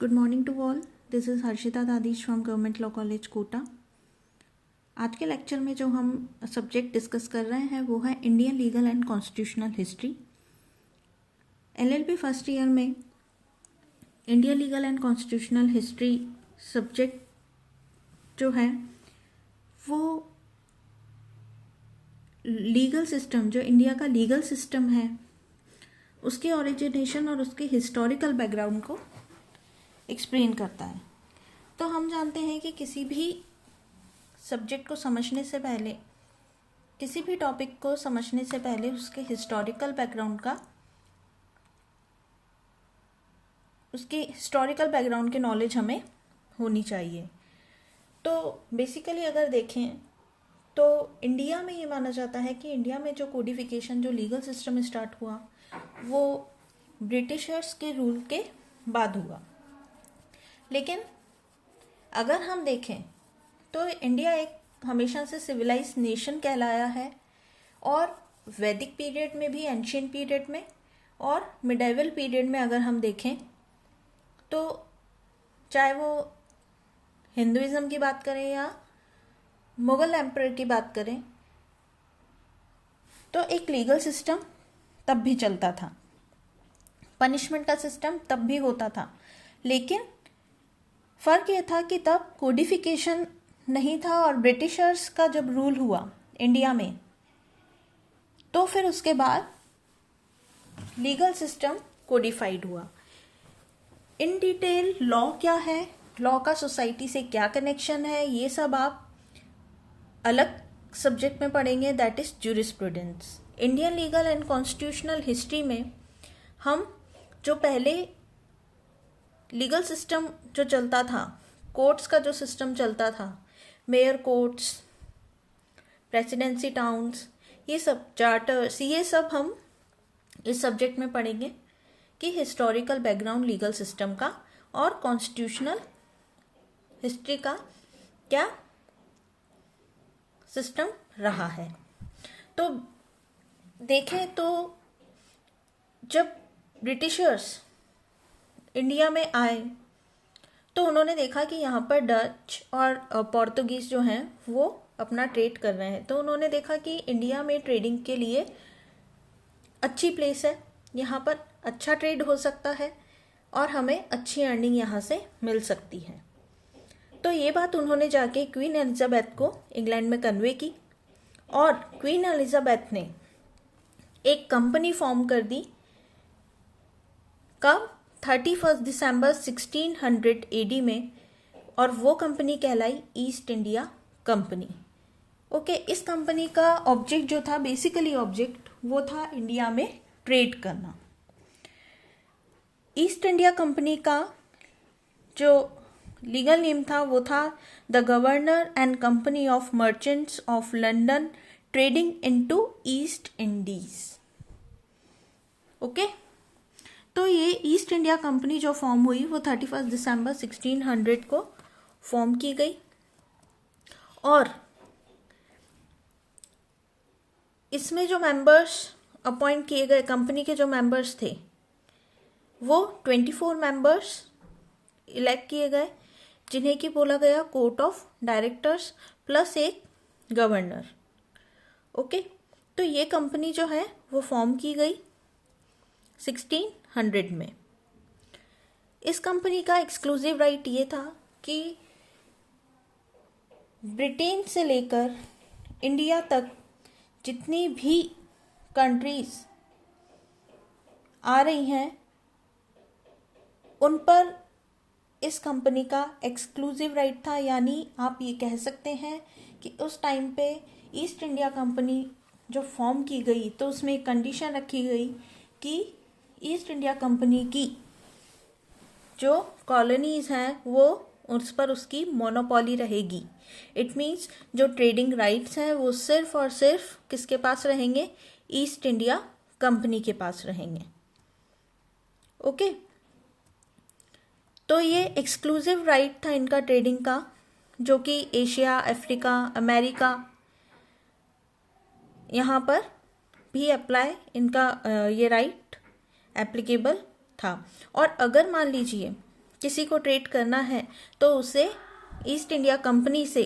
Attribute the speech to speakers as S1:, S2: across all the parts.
S1: Good morning to all. This is Harshita Dadish from government law college Kota. आज के lecture में जो हम सब्जेक्ट डिस्कस कर रहे हैं वो है Indian legal and constitutional history. LLB first year में Indian legal and constitutional history subject जो है वो लीगल सिस्टम, जो इंडिया का लीगल सिस्टम है, उसके ओरिजिनेशन और उसके हिस्टोरिकल बैकग्राउंड को एक्सप्लेन करता है. तो हम जानते हैं कि किसी भी सब्जेक्ट को समझने से पहले, किसी भी टॉपिक को समझने से पहले उसके हिस्टोरिकल बैकग्राउंड का, उसके हिस्टोरिकल बैकग्राउंड की नॉलेज हमें होनी चाहिए. तो बेसिकली अगर देखें तो इंडिया में ये माना जाता है कि इंडिया में जो कोडिफिकेशन, जो लीगल सिस्टम स्टार्ट हुआ वो ब्रिटिशर्स के रूल के बाद हुआ. लेकिन अगर हम देखें तो इंडिया एक हमेशा से सिविलाइज्ड नेशन कहलाया है, और वैदिक पीरियड में भी, एंशिएंट पीरियड में और मिडाइवल पीरियड में अगर हम देखें तो चाहे वो हिंदुइज्म की बात करें या मुगल एम्परर की बात करें, तो एक लीगल सिस्टम तब भी चलता था, पनिशमेंट का सिस्टम तब भी होता था. लेकिन फ़र्क यह था कि तब कोडिफिकेशन नहीं था, और ब्रिटिशर्स का जब रूल हुआ इंडिया में तो फिर उसके बाद लीगल सिस्टम कोडिफाइड हुआ. इन डिटेल लॉ क्या है, लॉ का सोसाइटी से क्या कनेक्शन है, ये सब आप अलग सब्जेक्ट में पढ़ेंगे, that is jurisprudence. Indian legal and constitutional history में हम जो पहले लीगल सिस्टम जो चलता था, कोर्ट्स का जो सिस्टम चलता था, मेयर कोर्ट्स, प्रेसिडेंसी टाउन्स, ये सब चार्टर्स, ये सब हम इस सब्जेक्ट में पढ़ेंगे कि हिस्टोरिकल बैकग्राउंड लीगल सिस्टम का और कॉन्स्टिट्यूशनल हिस्ट्री का क्या सिस्टम रहा है. तो देखें तो जब ब्रिटिशर्स इंडिया में आए तो उन्होंने देखा कि यहाँ पर डच और पोर्तुगीज़ जो हैं वो अपना ट्रेड कर रहे हैं. तो उन्होंने देखा कि इंडिया में ट्रेडिंग के लिए अच्छी प्लेस है, यहाँ पर अच्छा ट्रेड हो सकता है और हमें अच्छी अर्निंग यहाँ से मिल सकती है. तो ये बात उन्होंने जाके क्वीन एलिजाबेथ को इंग्लैंड में कन्वे की, और क्वीन एलिजाबेथ ने एक कंपनी फॉर्म कर दी. कब? 31 दिसंबर 1600 AD में, और वो कंपनी कहलाई ईस्ट इंडिया कंपनी. ओके, इस कंपनी का ऑब्जेक्ट जो था, बेसिकली ऑब्जेक्ट वो था इंडिया में ट्रेड करना. ईस्ट इंडिया कंपनी का जो लीगल नेम था वो था the governor and company of merchants of London trading into east Indies. Okay, तो ये ईस्ट इंडिया कंपनी जो फॉर्म हुई वो 31 दिसंबर 1600 को फॉर्म की गई, और इसमें जो मेंबर्स अपॉइंट किए गए, कंपनी के जो मेंबर्स थे वो 24 मेंबर्स इलेक्ट किए गए, जिन्हें कि बोला गया कोर्ट ऑफ डायरेक्टर्स प्लस एक गवर्नर. ओके, तो ये कंपनी जो है वो फॉर्म की गई 1600 में. इस कंपनी का एक्सक्लूसिव राइट ये था कि ब्रिटेन से लेकर इंडिया तक जितनी भी कंट्रीज आ रही हैं उन पर इस कंपनी का एक्सक्लूसिव राइट था. यानी आप ये कह सकते हैं कि उस टाइम पे ईस्ट इंडिया कंपनी जो फॉर्म की गई तो उसमें एक कंडीशन रखी गई कि ईस्ट इंडिया कंपनी की जो कॉलोनीज़ हैं वो उस पर उसकी मोनोपोली रहेगी. इट मीन्स जो ट्रेडिंग राइट्स हैं वो सिर्फ और सिर्फ किसके पास रहेंगे? ईस्ट इंडिया कंपनी के पास रहेंगे. ओके, तो ये एक्सक्लूसिव राइट था इनका ट्रेडिंग का, जो कि एशिया, अफ्रीका, अमेरिका, यहाँ पर भी अप्लाई, इनका ये राइट एप्लीकेबल था. और अगर मान लीजिए किसी को ट्रेड करना है तो उसे ईस्ट इंडिया कंपनी से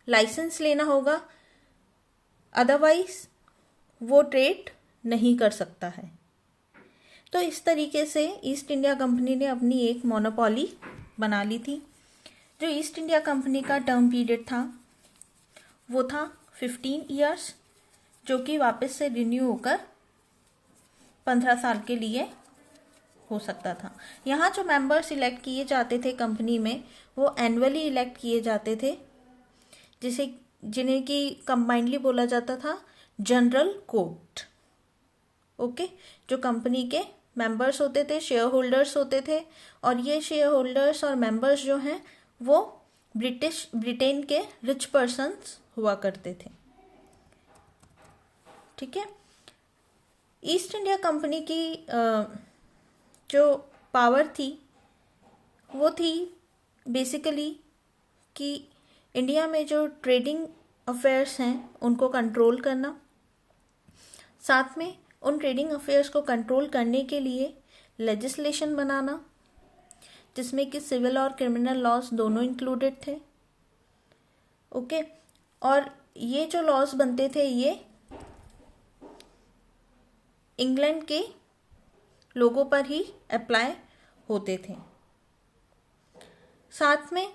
S1: लाइसेंस लेना होगा, अदरवाइज वो ट्रेड नहीं कर सकता है। तो इस तरीके से ईस्ट इंडिया कंपनी ने अपनी एक मोनोपोली बना ली थी। जो ईस्ट इंडिया कंपनी का टर्म पीरियड था वो था 15 ईयर्स, जो कि वापस से रिन्यू होकर 15 साल के लिए हो सकता था। यहाँ जो मेंबर्स इलेक्ट किए जाते थे कंपनी में, वो एनुअली इलेक्ट किए जाते थे, जिन्हें कि कंबाइंडली बोला जाता था जनरल कोर्ट। ओके, जो कंपनी के मेंबर्स होते थे, शेयर होल्डर्स होते थे, और ये शेयर होल्डर्स और मेंबर्स जो हैं वो ब्रिटेन के रिच पर्सन्स हुआ करते थे। ठीक है। ईस्ट इंडिया कंपनी की जो पावर थी वो थी बेसिकली कि इंडिया में जो ट्रेडिंग अफेयर्स हैं उनको कंट्रोल करना, साथ में उन ट्रेडिंग अफेयर्स को कंट्रोल करने के लिए लेजिस्लेशन बनाना, जिसमें कि सिविल और क्रिमिनल लॉज दोनों इंक्लूडेड थे। ओके, और ये जो लॉज बनते थे ये इंग्लैंड के लोगों पर ही अप्लाई होते थे। साथ में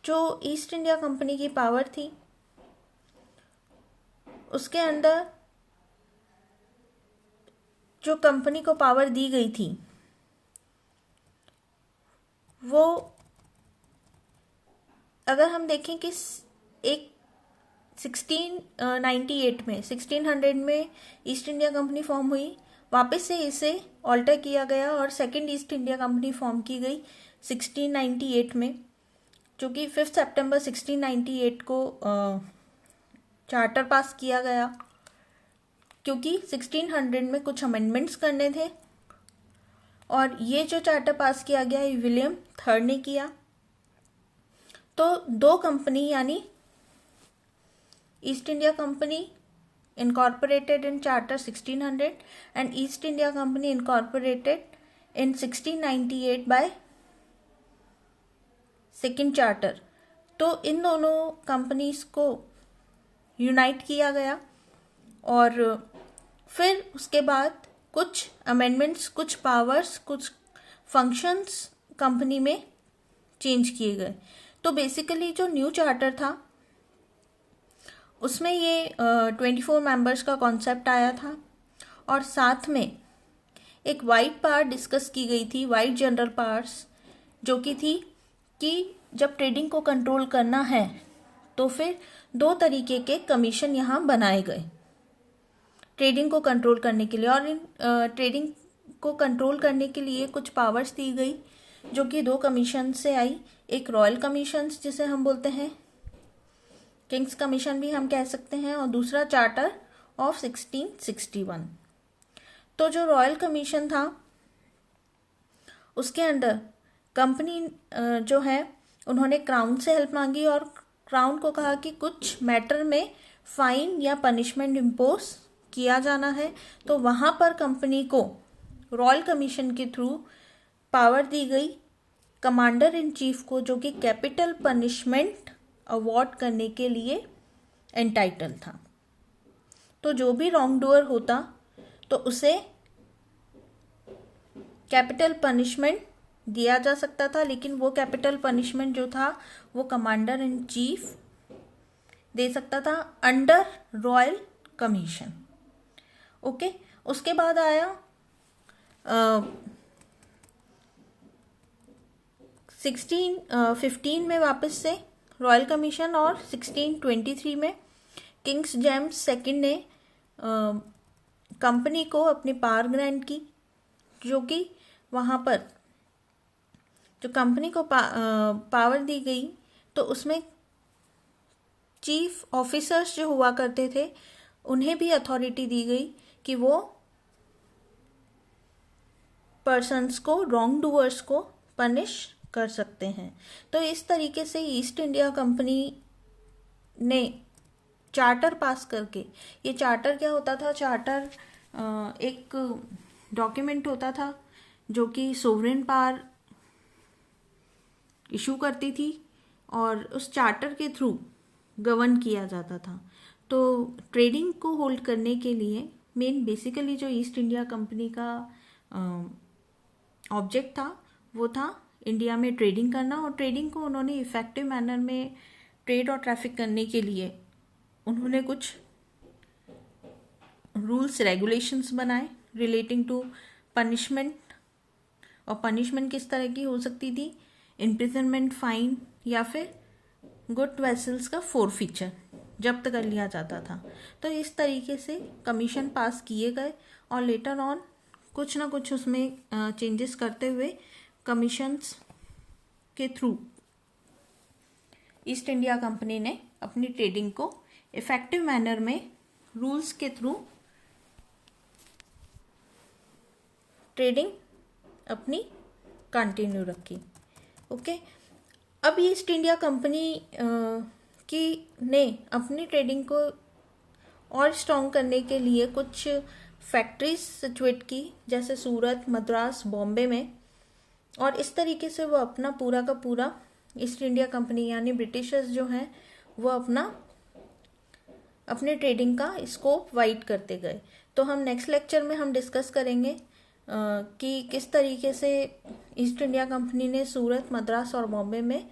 S1: जो ईस्ट इंडिया कंपनी की पावर थी उसके अंदर जो कंपनी को पावर दी गई थी वो, अगर हम देखें कि एक 1600 में ईस्ट इंडिया कंपनी फॉर्म हुई, वापस से इसे ऑल्टर किया गया और second east India company form की गई 1698 में, जो कि 5 सितंबर 1698 को चार्टर पास किया गया, क्योंकि 1600 में कुछ अमेंडमेंट्स करने थे। और ये जो चार्टर पास किया गया ये विलियम थर्ड ने किया। तो दो कंपनी यानी east India company incorporated in charter 1600 and East India Company incorporated in 1698 by second charter. तो इन दोनों कंपनीज को यूनाइट किया गया और फिर उसके बाद कुछ अमेंडमेंट्स, कुछ पावर्स, कुछ फंक्शंस कंपनी में चेंज किए गए। तो बेसिकली जो न्यू चार्टर था उसमें ये 24 मेंबर्स का कॉन्सेप्ट आया था और साथ में एक वाइड पावर डिस्कस की गई थी, वाइड जनरल पावर्स, जो कि थी कि जब ट्रेडिंग को कंट्रोल करना है तो फिर दो तरीके के कमीशन यहाँ बनाए गए ट्रेडिंग को कंट्रोल करने के लिए। और इन ट्रेडिंग को कंट्रोल करने के लिए कुछ पावर्स दी गई जो कि दो कमीशन से आई। एक रॉयल कमीशन जिसे हम बोलते हैं, किंग्स कमीशन भी हम कह सकते हैं, और दूसरा चार्टर ऑफ 1661। तो जो रॉयल कमीशन था उसके अंदर कंपनी जो है उन्होंने क्राउन से हेल्प मांगी और क्राउन को कहा कि कुछ मैटर में फाइन या पनिशमेंट इम्पोज किया जाना है। तो वहाँ पर कंपनी को रॉयल कमीशन के थ्रू पावर दी गई कमांडर इन चीफ को, जो कि कैपिटल पनिशमेंट अवॉर्ड करने के लिए एंटाइटल था। तो जो भी रॉन्ग डूअर होता तो उसे कैपिटल पनिशमेंट दिया जा सकता था, लेकिन वो कैपिटल पनिशमेंट जो था वो कमांडर इन चीफ दे सकता था अंडर रॉयल कमीशन। ओके, उसके बाद आया 1615 में वापस से रॉयल कमीशन और 1623 में किंग्स जेम्स सेकंड ने कंपनी को अपनी पावर ग्रांट की, जो कि वहाँ पर जो कंपनी को पावर दी गई तो उसमें चीफ ऑफिसर्स जो हुआ करते थे उन्हें भी अथॉरिटी दी गई कि वो पर्सन्स को, रॉन्ग डूअर्स को पनिश कर सकते हैं। तो इस तरीके से ईस्ट इंडिया कंपनी ने चार्टर पास करके, ये चार्टर क्या होता था, चार्टर एक डॉक्यूमेंट होता था जो कि सोवरेन पावर इशू करती थी और उस चार्टर के थ्रू गवर्न किया जाता था। तो ट्रेडिंग को होल्ड करने के लिए मेन बेसिकली जो ईस्ट इंडिया कंपनी का ऑब्जेक्ट था वो था इंडिया में ट्रेडिंग करना, और ट्रेडिंग को उन्होंने इफ़ेक्टिव मैनर में ट्रेड और ट्रैफिक करने के लिए उन्होंने कुछ रूल्स रेगुलेशंस बनाए रिलेटिंग टू पनिशमेंट। और पनिशमेंट किस तरह की हो सकती थी, इम्प्रिजनमेंट, फाइन, या फिर गुड वेसल्स का फोरफीचर जब्त कर लिया जाता था। तो इस तरीके से कमीशन पास किए गए और लेटर ऑन कुछ ना कुछ उसमें चेंजेस करते हुए कमीशंस के थ्रू ईस्ट इंडिया कंपनी ने अपनी ट्रेडिंग को इफेक्टिव मैनर में रूल्स के थ्रू ट्रेडिंग अपनी कंटिन्यू रखी। ओके, अब ईस्ट इंडिया कंपनी की ने अपनी ट्रेडिंग को और स्ट्रॉन्ग करने के लिए कुछ फैक्ट्रीज सिचुएट की, जैसे सूरत, मद्रास, बॉम्बे में, और इस तरीके से वो अपना पूरा का पूरा ईस्ट इंडिया कंपनी यानी ब्रिटिशर्स जो हैं वो अपने ट्रेडिंग का स्कोप वाइड करते गए। तो हम नेक्स्ट लेक्चर में हम डिस्कस करेंगे कि किस तरीके से ईस्ट इंडिया कंपनी ने सूरत, मद्रास और बॉम्बे में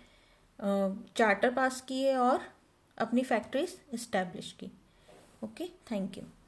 S1: चार्टर पास किए और अपनी फैक्ट्रीज इस्टेब्लिश की। Okay, thank you.